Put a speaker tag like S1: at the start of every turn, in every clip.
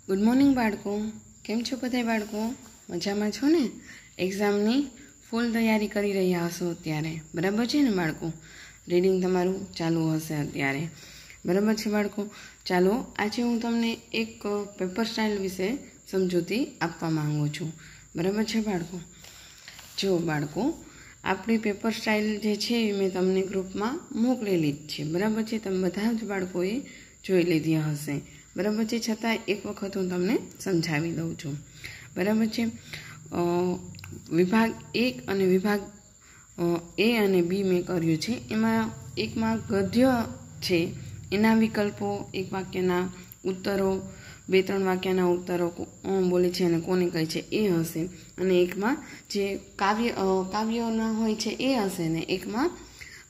S1: Good morning बाळको, केम छो बधाय बाळको? मजामां छो ने? एक्जामनी फूल तैयारी करी रह्या हशो अत्यारे, बराबर छे ने बाळको? रीडिंग तमारुं चालू हशे अत्यारे, बराबर छे बाळको? चालो आज हूँ तमने एक पेपर स्टाइल विषे समझूती आपवा मांगू छूं, बराबर छे बाळको? जो बाळको आपणी पेपर स्टाइल जे छे मैं तमने ग्रुप में मोकलेली ज छे, बराबर छे? तमे बधा ज बाळकोए जोई लीधी हशे, बराबर छे? छतां एक वखत हूँ तमने समझावी दऊं छूं, बराबर छे? विभाग 1 अने विभाग ए अने बी में कर्युं छे। एमां एक में गद्य छे, एना विकल्पो, एक वाक्यना उत्तरो, 2-3 वाक्यना उत्तरो बोले छे अने कोने कहे छे ए हशे, अने एक में जे काव्यना होय छे ए हशे ने एक में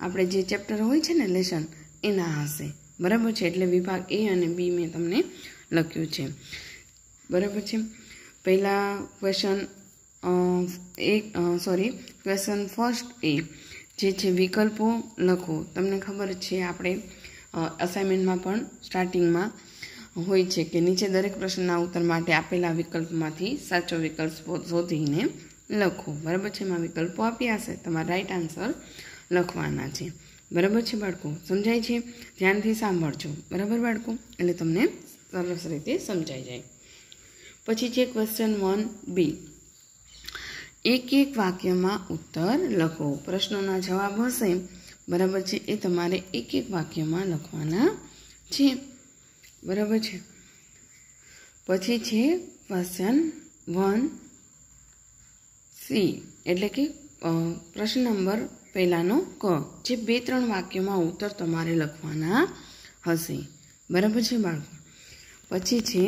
S1: आपणे जे चेप्टर होय छे ने लेसन एना हशे, बराबर छे? एटले विभाग ए अने बी में तमने लख्युं छे, बराबर छे? पहला क्वेश्चन क्वेश्चन फर्स्ट ए जे छे विकल्पो लखो। तमने खबर छे आपणे असाइनमेंट में पण स्टार्टिंग में होय छे के नीचे दरेक प्रश्नना उत्तर माटे आपेला विकल्पमांथी साचो विकल्प शोधीने लखो, बराबर छे? एमां विकल्पो आप्या हशे, तमारे राइट आंसर लखवाना छे, बराबर छे बाळको? समझाय छे? ध्यानथी सांभळजो, बराबर बाळको? એટલે તમને સરસ રીતે સમજાઈ જાય। પછી છે ક્વેશ્ચન 1B, એક વાક્યમાં ઉત્તર લખો। પ્રશ્નોના જવાબ હશે, બરાબર છે? એ તમારે એક વાક્યમાં લખવાના છે, બરાબર છે? પછી છે ક્વેશ્ચન 1C, એટલે કે પ્રશ્ન નંબર પહેલાનો ક, જે 2-3 વાક્યોમાં ઉત્તર તમારે લખવાના હશે, બરાબર છે બાળકો? પછી છે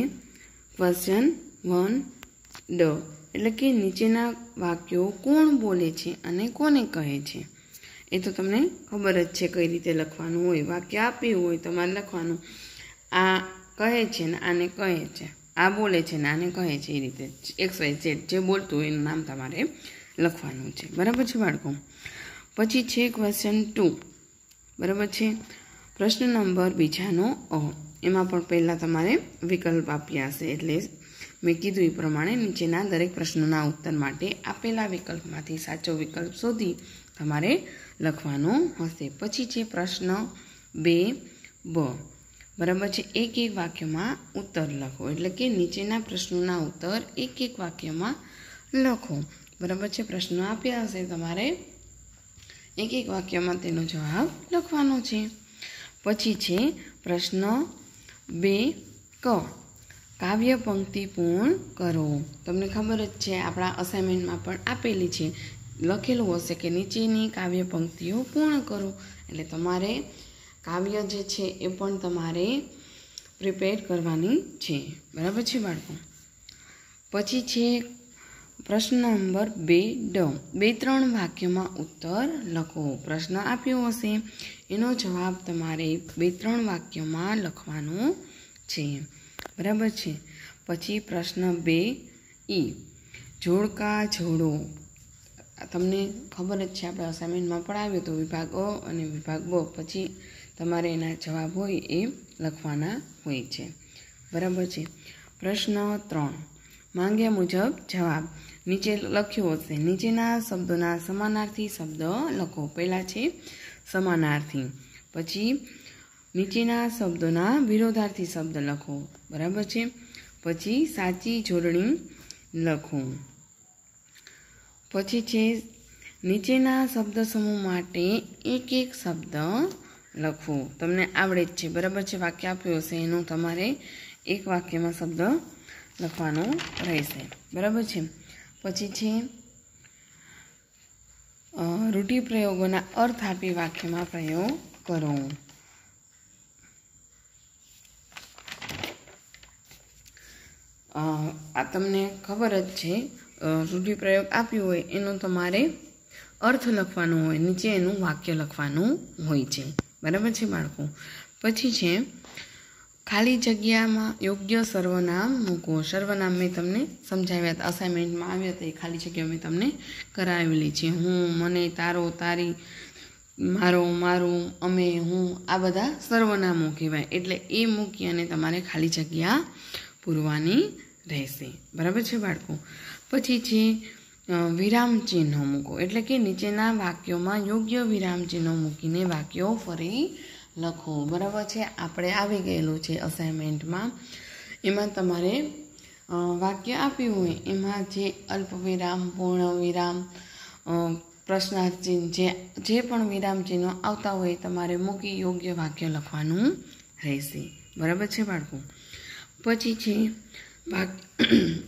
S1: ક્વેશ્ચન 1D, એટલે કે નીચેના વાક્યો કોણ બોલે છે અને કોને કહે છે? એ તો તમને ખબર જ છે કઈ રીતે લખવાનું હોય। વાક્ય આપ્યું હોય તમારે લખવાનું આ કહે છે ને આને કહે છે, આ બોલે છે ને આને કહે છે, એ રીતે XYZ જે બોલતું હોય એનું નામ તમારે લખવાનું છે, બરાબર છે બાળકો? પછી છે ક્વેશ્ચન 2, બરાબર છે? પ્રશ્ન નંબર બીજાનો અ, એમાં પણ પહેલાં તમારે વિકલ્પ આપ્યા હશે, એટલે મેં કીધું એ પ્રમાણે નીચેના દરેક પ્રશ્નોના ઉત્તર માટે આપેલા વિકલ્પમાંથી સાચો વિકલ્પ શોધી તમારે લખવાનો હશે। પછી છે પ્રશ્ન 2B, બરાબર છે? એક વાક્યમાં ઉત્તર લખો, એટલે કે નીચેના પ્રશ્નોના ઉત્તર એક વાક્યમાં લખો, બરાબર છે? પ્રશ્નો આપ્યા હશે, તમારે એક વાક્યમાં તેનો જવાબ લખવાનો છે। પછી છે પ્રશ્ન 2ક, કાવ્ય પંક્તિ પૂર્ણ કરો। તમને ખબર જ છે આપણા અસાઇનમેન્ટમાં પણ આપેલી છે, લખેલું હશે કે નીચેની કાવ્ય પંક્તિઓ પૂર્ણ કરો, એટલે તમારે કાવ્ય જે છે એ પણ તમારે પ્રિપેર કરવાની છે, બરાબર છે બાળકો? પછી છે પ્રશ્ન નંબર 2D, 2-3 વાક્યમાં ઉત્તર લખો। પ્રશ્ન આપ્યો હશે, એનો જવાબ તમારે 2-3 વાક્યમાં લખવાનો છે, બરાબર છે? પછી પ્રશ્ન 2E, જોડકા જોડો। તમને ખબર જ છે આપણે અસાઇનમેન્ટમાં પણ આવ્યો તો વિભાગ અ અને વિભાગ બ, પછી તમારે એના જવાબ હોય એ લખવાના હોય છે, બરાબર છે? પ્રશ્ન 3, માંગ્યા મુજબ જવાબ। નીચે લખ્યું હશે, નીચેના શબ્દોના સમાનાર્થી શબ્દ લખો। પહેલા છે સમાનાર્થી, પછી નીચેના શબ્દોના વિરોધાર્થી શબ્દ લખો, બરાબર છે? પછી સાચી જોડણી લખો। પછી છે નીચેના શબ્દ સમૂહ માટે એક શબ્દ લખો। તમને આવડે જ છે, બરાબર છે? વાક્ય આપ્યું હશે એનું તમારે એક વાક્યમાં શબ્દ લખવાનો રહેશે, બરાબર છે? પછી છે રૂઢિપ્રયોગોના અર્થ આપી વાક્યમાં પ્રયોગ કરો। આ તમને ખબર જ છે, રૂઢિપ્રયોગ આપ્યું હોય એનો તમારે અર્થ લખવાનો હોય, નીચે એનું વાક્ય લખવાનું હોય છે, બરાબર છે બાળકો? પછી છે ખાલી જગ્યામાં યોગ્ય સર્વનામ મૂકો। સર્વનામ મેં તમને સમજાવ્યા હતા, અસાઇનમેન્ટમાં આવ્યા હતા, એ ખાલી જગ્યા મેં તમને કરાવેલી છે। હું, મને, તારો, તારી, મારો, મારું, અમે, હું, આ બધા સર્વનામો કહેવાય, એટલે એ મૂકી અને તમારે ખાલી જગ્યા પૂરવાની રહેશે। બરાબર છે બાળકો। પછી છે વિરામ ચિહ્નો મૂકો, એટલે કે નીચેના વાક્યોમાં યોગ્ય વિરામ ચિહ્નો મૂકીને વાક્યો ફરી લખો। બરાબર છે, આપણે આવી ગયેલું છે અસાઇનમેન્ટમાં। એમાં તમારે વાક્ય આપ્યું હોય એમાં જે અલ્પવિરામ, પૂર્ણ વિરામ, પ્રશ્નાર્થ ચિહ્ન જે પણ વિરામ ચિહ્નો આવતા હોય તમારે મૂકી યોગ્ય વાક્ય લખવાનું રહેશે। બરાબર છે બાળકો। પછી છે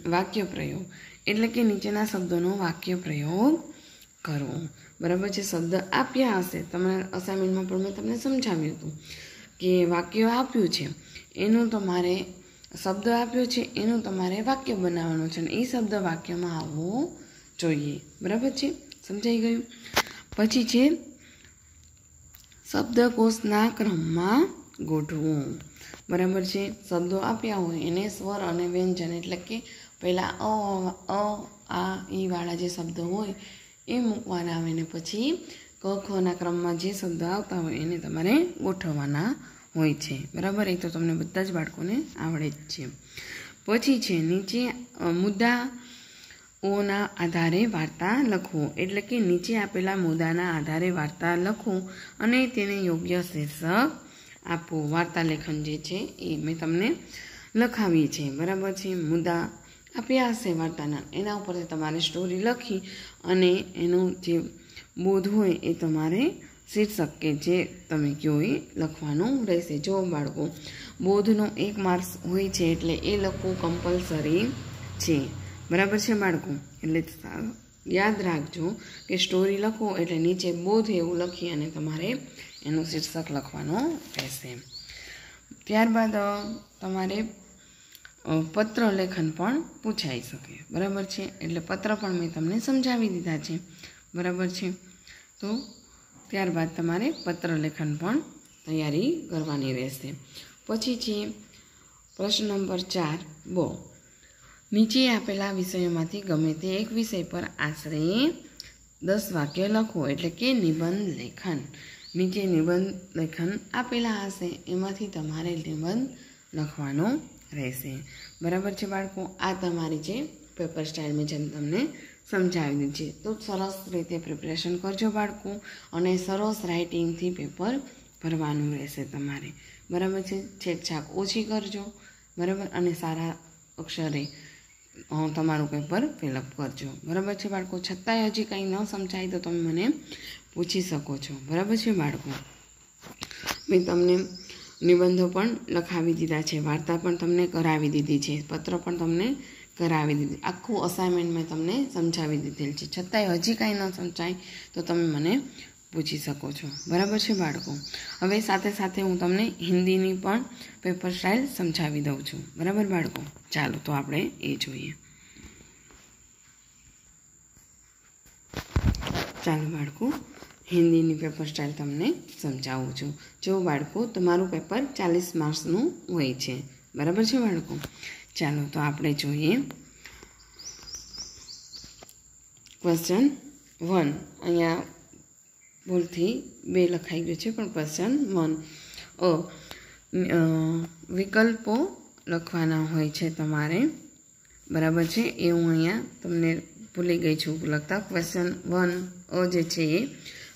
S1: વાક્ય પ્રયોગ, એટલે કે નીચેના શબ્દોનો વાક્ય પ્રયોગ કરવો। બરાબર છે, શબ્દ આપ્યા હશે તમારા અસાઇનમેન્ટમાં પણ મેં તમને સમજાવ્યું હતું કે વાક્ય આપ્યું છે એનું તમારે શબ્દ આપ્યો છે એનું તમારે વાક્ય બનાવવાનું છે અને એ શબ્દ વાક્યમાં આવવો જોઈએ। બરાબર છે, સમજાઈ ગયું। પછી છે શબ્દકોશના ક્રમમાં ગોઠવું। બરાબર છે, શબ્દો આપ્યા હોય એને સ્વર અને વ્યંજન, એટલે કે પહેલાં અ આ ઈ વાળા જે શબ્દો હોય એ મૂકવાના આવે ને પછી ક ખના ક્રમમાં જે શબ્દો આવતા હોય એને તમારે ગોઠવવાના હોય છે। બરાબર, એ તો તમને બધા જ બાળકોને આવડે જ છે। પછી છે નીચે મુદ્દાઓના આધારે વાર્તા લખવો, એટલે કે નીચે આપેલા મુદ્દાના આધારે વાર્તા લખો અને તેને યોગ્ય શીર્ષક આપો। વાર્તા લેખન જે છે એ મેં તમને લખાવી છે। બરાબર છે, મુદ્દા આપ્યા હશે વાર્તાના, એના ઉપરથી તમારે સ્ટોરી લખી અને એનું જે બોધ હોય એ તમારે શીર્ષક કે જે તમે કહો એ લખવાનું રહેશે। જો બાળકો બોધનો 1 માર્ક્સ હોય છે એટલે એ લખવું કમ્પલસરી છે। બરાબર છે બાળકો, એટલે યાદ રાખજો કે સ્ટોરી લખો એટલે નીચે બોધ એવું લખી અને તમારે એનું શીર્ષક લખવાનું રહેશે। ત્યારબાદ તમારે પત્ર લેખન પણ પૂછાઈ શકે। બરાબર છે, એટલે પત્ર પણ મેં તમને સમજાવી દીધા છે। બરાબર છે, તો ત્યારબાદ તમારે પત્ર લેખન પણ તૈયારી કરવાની રહેશે। પછી છે પ્રશ્ન નંબર 4 બ, નીચે આપેલા વિષયોમાંથી ગમે તે એક વિષય પર આશરે 10 વાક્ય લખો, એટલે કે નિબંધ લેખન। નીચે નિબંધ લેખન આપેલા હશે એમાંથી તમારે નિબંધ લખવાનો રહેશે। બરાબર છે બાળકો, આ તમારી જે પેપર સ્ટાઇલ મેં જેમ તમને સમજાવી દીધી છે, તો સરસ રીતે પ્રિપરેશન કરજો બાળકો અને સરસ રાઇટિંગથી પેપર ભરવાનું રહેશે તમારે। બરાબર છે, છેકછાક ઓછી કરજો। બરાબર, અને સારા અક્ષરે તમારું પેપર ફિલઅપ કરજો। બરાબર છે બાળકો, છતાંય હજી કંઈ ન સમજાય તો તમે મને પૂછી શકો છો। બરાબર છે બાળકો, મેં તમને નિબંધો પણ લખાવી દીધા છે, વાર્તા પણ તમને કરાવી દીધી છે, પત્ર પણ તમને કરાવી દીધી, આખું અસાઇનમેન્ટ મેં તમને સમજાવી દીધેલ છે। છતાંય હજી કાંઈ ન સમજાય તો તમે મને પૂછી શકો છો। બરાબર છે બાળકો, હવે સાથે સાથે હું તમને હિન્દીની પણ પેપર સ્ટાઇલ સમજાવી દઉં છું। બરાબર બાળકો, ચાલો તો આપણે એ જોઈએ। ચાલો બાળકો, હિન્દીની પેપર સ્ટાઇલ તમને સમજાવું છું। જો બાળકો તમારું પેપર 40 માર્ક્સનું હોય છે। બરાબર છે બાળકો, ચાલો તો આપણે જોઈએ। ક્વેશ્ચન 1, અહીંયા ભૂલથી 2 લખાઈ ગયું છે પણ ક્વેશ્ચન 1 વિકલ્પો લખવાના હોય છે તમારે। બરાબર છે, એ હું અહીંયા તમને ભૂલી ગઈ છું લખતા। ક્વેશ્ચન 1 જે છે એ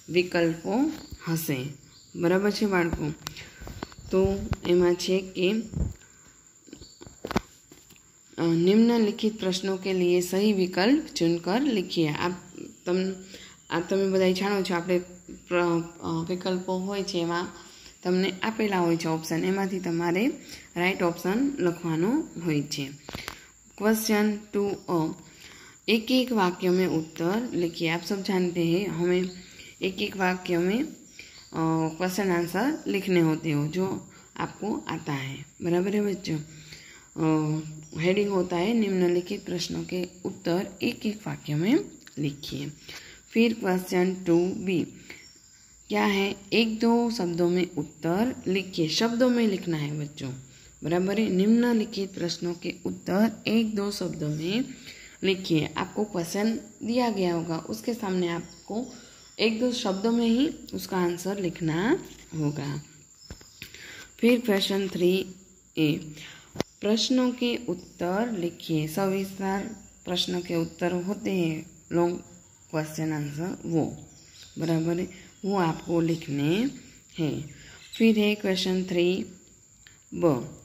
S1: વિકલ્પો હશે। બરાબર છે બાળકો, તો એમાં છે કે निम्नलिखित प्रश्नों के लिए सही विकल्प चुनकर लिखिए। आप તમે બધા જાણો છો આપણે વિકલ્પો હોય છે એમાં તમને આપેલા હોય છે ઓપ્શન, એમાંથી તમારે રાइट ऑप्शन લખવાનો હોય છે। क्वेश्चन 2 एक एक वाक्य में उत्तर लिखिए। आप सब जानते हैं हमें एक एक वाक्य में क्वेश्चन आंसर लिखने होते हो जो आपको आता है। बराबर है बच्चों, हेडिंग होता है निम्नलिखित प्रश्नों के उत्तर एक एक वाक्य में लिखिए। फिर क्वेश्चन 2b क्या है, 1-2 शब्दों में उत्तर लिखिए। शब्दों में लिखना है बच्चों। बराबर है, निम्नलिखित प्रश्नों के उत्तर 1-2 शब्दों में लिखिए। आपको क्वेश्चन दिया गया होगा, उसके सामने आपको 1-2 शब्दों में ही उसका आंसर लिखना होगा। फिर क्वेश्चन 3a प्रश्नों के उत्तर लिखिए। सविस्तार प्रश्न के उत्तर होते हैं, लॉन्ग क्वेश्चन आंसर, वो बराबर है, वो आपको लिखने हैं। फिर है क्वेश्चन 3 ब,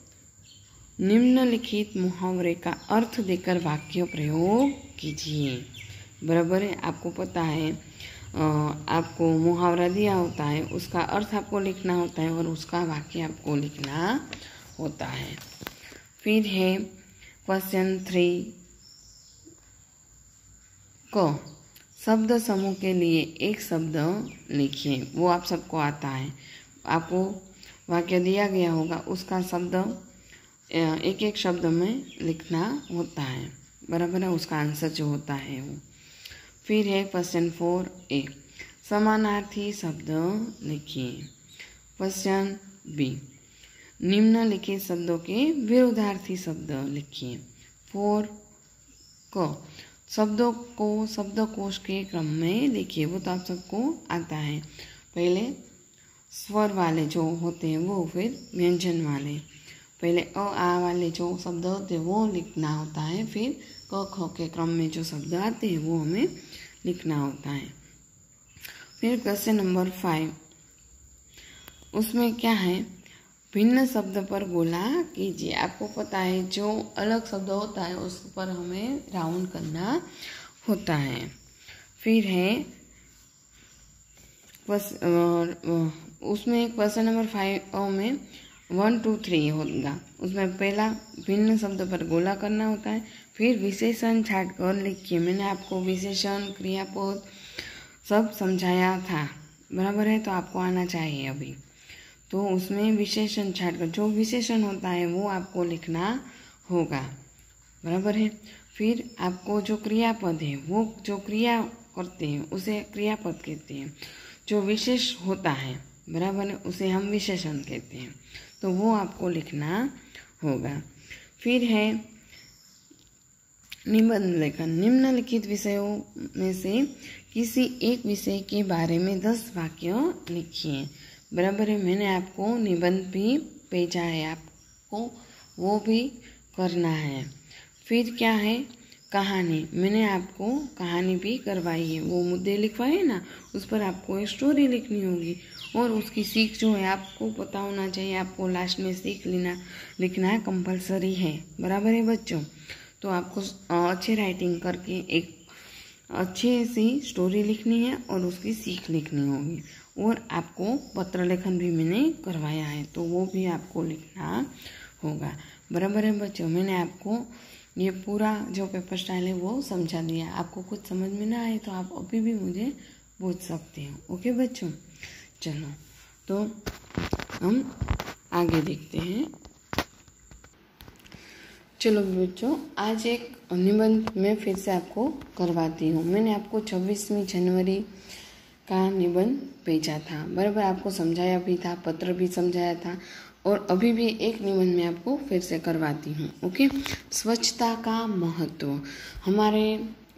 S1: निम्नलिखित मुहावरे का अर्थ देकर वाक्य प्रयोग कीजिए। बराबर है, आपको पता है आपको मुहावरा दिया होता है, उसका अर्थ आपको लिखना होता है और उसका वाक्य आपको लिखना होता है। फिर है क्वेश्चन 3 क, शब्द समूह के लिए एक शब्द लिखिए। वो आप सबको आता है, आपको वाक्य दिया गया होगा, उसका शब्द एक एक शब्द में लिखना होता है। बराबर है, उसका आंसर जो होता है वो। फिर है क्वेश्चन 4 ए, समानार्थी शब्द लिखिए। क्वेश्चन बी, निम्नलिखित शब्दों के विरोधार्थी शब्द लिखिए। 4 क, शब्दों को शब्दकोश के क्रम में लिखिए। वो तो आप सबको आता है, पहले स्वर वाले जो होते हैं वो, फिर व्यंजन वाले, पहले अ आ वाले जो शब्द होते हैं वो लिखना होता है, फिर क ख के क्रम में जो शब्द आते हैं वो हमें लिखना होता है। फिर क्वेश्चन नंबर 5, उसमें क्या है, भिन्न शब्द पर गोला कीजिए। आपको पता है जो अलग शब्द होता है उस पर हमें राउंड करना होता है। फिर है उसमें क्वेश्चन नंबर 5 में 1 2 3 होगा, उसमें पहला भिन्न शब्द पर गोला करना होता है, फिर विशेषण छाट कर लिखिए। मैंने आपको विशेषण क्रियापद सब समझाया था, बराबर है, तो आपको आना चाहिए अभी। तो उसमें विशेषण छाट कर जो विशेषण होता है वो आपको लिखना होगा, बराबर है। फिर आपको जो क्रियापद है, वो जो क्रिया करते हैं उसे क्रियापद कहते हैं, जो विशेष होता है, बराबर है, उसे हम विशेषण कहते हैं, तो वो आपको लिखना होगा। फिर है निबंध लेखन, निम्नलिखित विषयों में से किसी एक विषय के बारे में 10 वाक्य लिखिए। बराबर है, मैंने आपको निबंध भी भेजा है, आपको वो भी करना है। फिर क्या है, कहानी, मैंने आपको कहानी भी करवाई है, वो मुद्दे लिखवाए ना, उस पर आपको एक स्टोरी लिखनी होगी और उसकी सीख जो है आपको पता होना चाहिए, आपको लास्ट में सीख लिखना है, कंपलसरी है। बराबर है बच्चों, तो आपको अच्छे राइटिंग करके एक अच्छी सी स्टोरी लिखनी है और उसकी सीख लिखनी होगी। और आपको पत्र लेखन भी मैंने करवाया है, तो वो भी आपको लिखना होगा। बराबर है बच्चों, मैंने आपको ये पूरा जो पेपर स्टाइल है वो समझा दिया। आपको कुछ समझ में ना आए तो आप अभी भी मुझे पूछ सकते हो। ओके बच्चों, चलो तो हम आगे देखते हैं। चलो बच्चों, आज एक निबंध में फिर से आपको करवाती हूँ। मैंने आपको 26वीं जनवरी का निबंध भेजा था, बराबर, आपको समझाया भी था, पत्र भी समझाया था, और अभी भी एक निबंध में आपको फिर से करवाती हूँ। ओके, स्वच्छता का महत्व, हमारे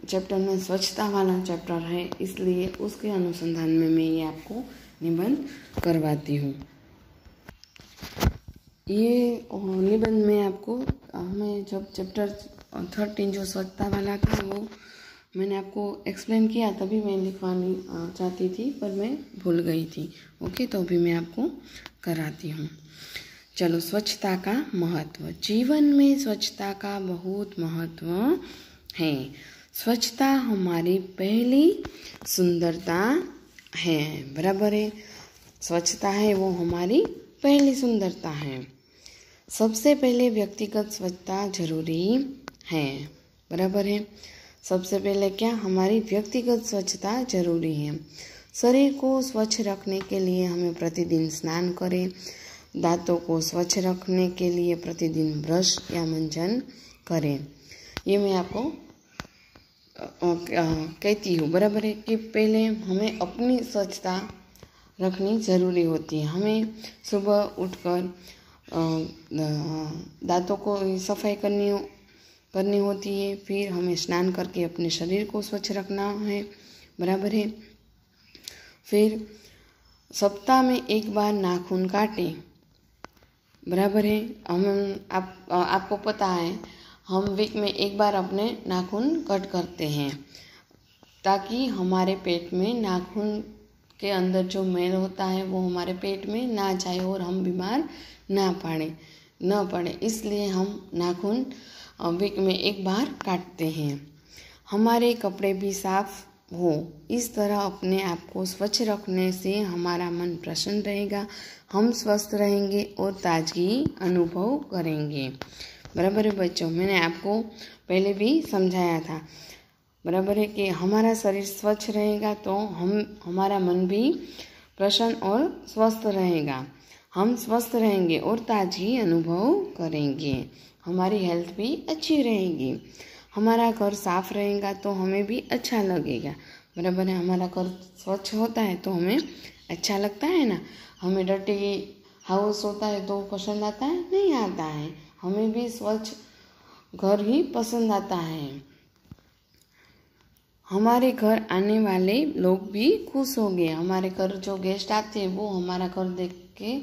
S1: चैप्टर में स्वच्छता वाला चैप्टर है, इसलिए उसके अनुसंधान में मैं ये आपको निबंध करवाती हूँ। ये निबंध में आपको, हमें जब चैप्टर 13 जो स्वच्छता वाला था वो मैंने आपको एक्सप्लेन किया, तभी मैं लिखवानी चाहती थी पर मैं भूल गई थी। ओके, तो अभी मैं आपको कराती हूँ। चलो, स्वच्छता का महत्व, जीवन में स्वच्छता का बहुत महत्व है। स्वच्छता हमारी पहली सुंदरता है। बराबर है, स्वच्छता है वो हमारी पहली सुंदरता है। सबसे पहले व्यक्तिगत स्वच्छता जरूरी है। बराबर है, सबसे पहले क्या, हमारी व्यक्तिगत स्वच्छता जरूरी है। शरीर को स्वच्छ रखने के लिए हमें प्रतिदिन स्नान करें, दांतों को स्वच्छ रखने के लिए प्रतिदिन ब्रश या मंजन करें। ये मैं आपको कहती हूँ, बराबर है, कि पहले हमें अपनी स्वच्छता रखनी ज़रूरी होती है। हमें सुबह उठकर दांतों को सफाई करनी होती है, फिर हमें स्नान करके अपने शरीर को स्वच्छ रखना है। बराबर है, फिर सप्ताह में एक बार नाखून काटें। बराबर है। आपको पता है हम वीक में एक बार अपने नाखून कट करते हैं ताकि हमारे पेट में नाखून के अंदर जो मैल होता है वो हमारे पेट में ना जाए और हम बीमार ना पड़े। इसलिए हम नाखून वीक में एक बार काटते हैं। हमारे कपड़े भी साफ हो, इस तरह अपने आप को स्वच्छ रखने से हमारा मन प्रसन्न रहेगा, हम स्वस्थ रहेंगे और ताजगी अनुभव करेंगे। बराबर है बच्चों, मैंने आपको पहले भी समझाया था। बराबर है कि हमारा शरीर स्वच्छ रहेगा तो हमारा मन भी प्रसन्न और स्वस्थ रहेगा, हम स्वस्थ रहेंगे और ताजगी अनुभव करेंगे, हमारी हेल्थ भी अच्छी रहेगी। हमारा घर साफ रहेगा तो हमें भी अच्छा लगेगा। बराबर है, हमारा घर स्वच्छ होता है तो हमें अच्छा लगता है ना। हमें डर्टी हाउस होता है तो पसंद आता है? नहीं आता है। हमें भी स्वच्छ घर ही पसंद आता है। हमारे घर आने वाले लोग भी खुश होंगे। हमारे घर जो गेस्ट आते हैं वो हमारा घर देख के,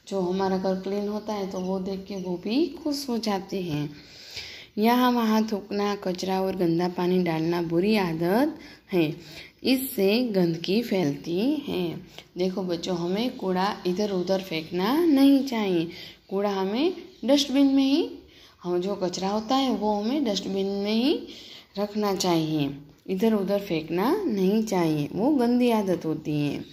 S1: जो हमारा घर क्लीन होता है तो वो देख के वो भी खुश हो जाते हैं। यहाँ वहाँ थूकना, कचरा और गंदा पानी डालना बुरी आदत है, इससे गंदगी फैलती है। देखो बच्चों, हमें कूड़ा इधर उधर फेंकना नहीं चाहिए। कूड़ा हमें डस्टबिन में ही, हम जो कचरा होता है वो हमें डस्टबिन में ही रखना चाहिए, इधर उधर फेंकना नहीं चाहिए, वो गंदी आदत होती है।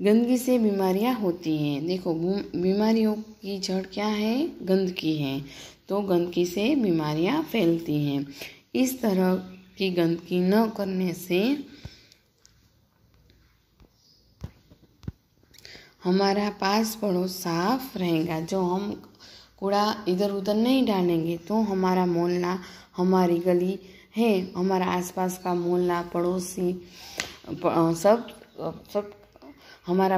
S1: गंदगी से बीमारियां होती हैं। देखो, बीमारियों की जड़ क्या है? गंदगी है। तो गंदगी से बीमारियां फैलती हैं। इस तरह की गंदगी न करने से हमारा पास पड़ोस साफ रहेगा। जो हम कूड़ा इधर उधर नहीं डालेंगे तो हमारा मोहल्ला, हमारी गली है, हमारा आसपास का मोहल्ला, पड़ोसी सब हमारा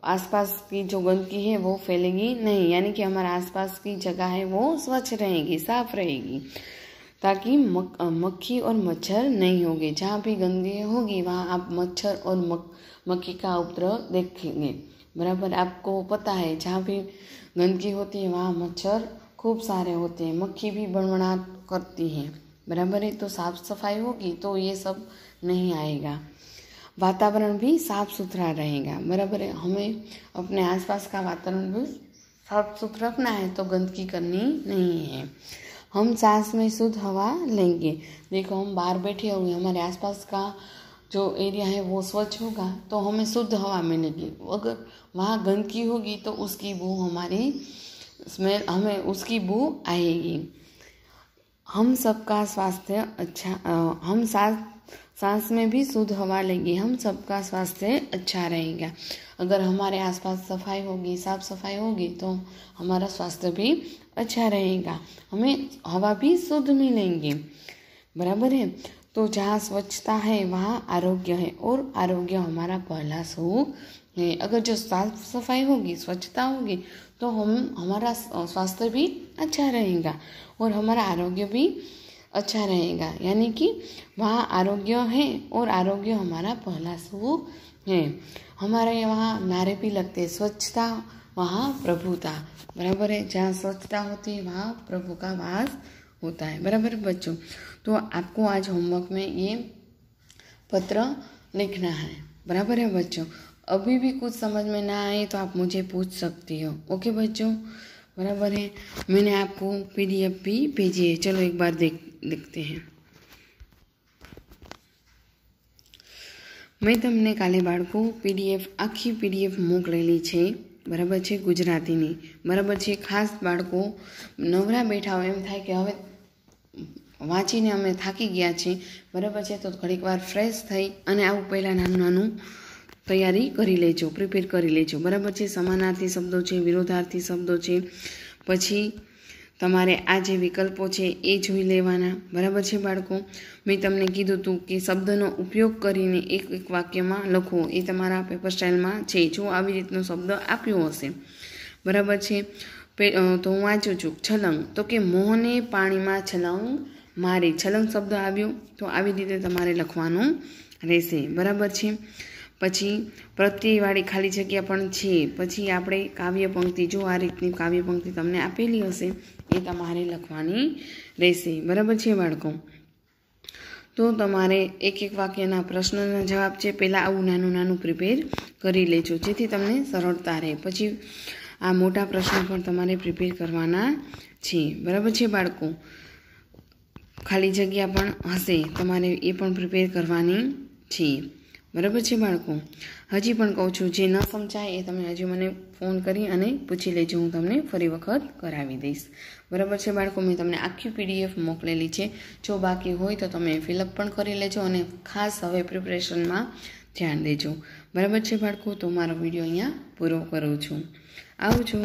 S1: आसपास की जो गंदगी है वो फैलेगी नहीं, यानी कि हमारा आसपास की जगह है वो स्वच्छ रहेगी, साफ रहेगी, ताकि मक्खी और मच्छर नहीं होंगे। जहाँ भी गंदगी होगी वहाँ आप मच्छर और मक्खी का उपद्रव देखेंगे। बराबर, आपको पता है जहाँ भी गंदगी होती है वहाँ मच्छर खूब सारे होते हैं, मक्खी भी बड़बड़ाहट करती है। बराबर है, तो साफ सफाई होगी तो ये सब नहीं आएगा, वातावरण भी साफ सुथरा रहेगा। बराबर है, हमें अपने आसपास का वातावरण भी साफ सुथरा रखना है तो गंदगी करनी नहीं है। हम सांस में शुद्ध हवा लेंगे। देखो, हम बाहर बैठे हुए, हमारे आसपास का जो एरिया है वो स्वच्छ होगा तो हमें शुद्ध हवा मिलेगी। अगर वहाँ गंदगी होगी तो उसकी बू हमारी स्मेल, हमें उसकी बू आएगी। हम सबका स्वास्थ्य अच्छा, हम सांस में भी शुद्ध हवा लेंगे, हम सबका स्वास्थ्य अच्छा रहेगा। अगर हमारे आसपास सफाई होगी, साफ सफाई होगी तो हमारा स्वास्थ्य भी अच्छा रहेगा, हमें हवा भी शुद्ध मिलेंगी। बराबर है, तो जहाँ स्वच्छता है वहाँ आरोग्य है और आरोग्य हमारा पहला सुख है। अगर जो साफ सफाई होगी, स्वच्छता होगी तो हमारा स्वास्थ्य भी अच्छा रहेगा और हमारा आरोग्य भी अच्छा रहेगा, यानी कि वहाँ आरोग्य है और आरोग्य हमारा पहला सुख है। हमारे वहाँ नारे भी लगते हैं, स्वच्छता वहाँ प्रभुता। बराबर है, जहाँ स्वच्छता होती है वहाँ प्रभु का वास होता है। बराबर बच्चों, तो आपको आज होमवर्क में ये पत्र लिखना है। बराबर है बच्चों, अभी भी कुछ समझ में ना आए तो आप मुझे पूछ सकती हो। ओके बच्चों, बराबर है। मैंने आपको PDF भी भेजी है, चलो एक बार देखते हैं। મેં તમને કાલે બાળકો આખી PDF મોકલેલી છે, બરાબર છે, ગુજરાતીની। બરાબર છે, ખાસ બાળકો નવરા બેઠા હોય, એમ થાય કે હવે વાંચીને અમે થાકી ગયા છીએ, બરાબર છે, તો ઘડીક વાર ફ્રેશ થઈ અને આવું પહેલાં નાનું તૈયારી કરી લેજો, પ્રિપેર કરી લેજો। બરાબર છે, સમાનાર્થી શબ્દો છે, વિરોધાર્થી શબ્દો છે, પછી તમારે આ જે વિકલ્પો છે એ જોઈ લેવાના। બરાબર છે બાળકો, મેં તમને કીધું હતું કે શબ્દનો ઉપયોગ કરીને એક વાક્યમાં લખો, એ તમારા પેપર સ્ટાઇલમાં છે। જો આવી રીતનો શબ્દ આપ્યો હશે, બરાબર છે, તો હું વાંચું છું, છલંગ, તો કે મોહને પાણીમાં છલંગ મારી। છલંગ શબ્દ આવ્યો તો આવી રીતે તમારે લખવાનું રહેશે। બરાબર છે, પછી પ્રત્યયવાળી ખાલી જગ્યા પણ છે। પછી આપણે કાવ્ય પંક્તિ, જો આ રીતની કાવ્ય પંક્તિ તમને આપેલી હશે એ તમારે લખવાની રહેશે। બરાબર છે બાળકો? તો તમારે એક એક વાક્યના પ્રશ્નના જવાબ છે પહેલાં આવું નાનું નાનું પ્રિપેર કરી લેજો, જેથી તમને સરળતા રહે। પછી આ મોટા પ્રશ્નો પણ તમારે પ્રિપેર કરવાના છે। બરાબર છે બાળકો? ખાલી જગ્યા પણ હશે, તમારે એ પણ પ્રિપેર કરવાની છે। બરાબર છે બાળકો? હજી પણ કહું છું, જે ન સમજાય એ તમે હજી મને ફોન કરી અને પૂછી લેજો, હું તમને ફરી વખત કરાવી દઈશ। બરાબર છે બાળકો? મેં તમને આખી PDF મોકલેલી છે, જો બાકી હોય તો તમે ફિલઅપ પણ કરી લેજો અને ખાસ હવે પ્રિપરેશનમાં ધ્યાન દેજો। બરાબર છે બાળકો? તો મારો વિડીયો અહીંયા પૂરો કરું છું। આવજો।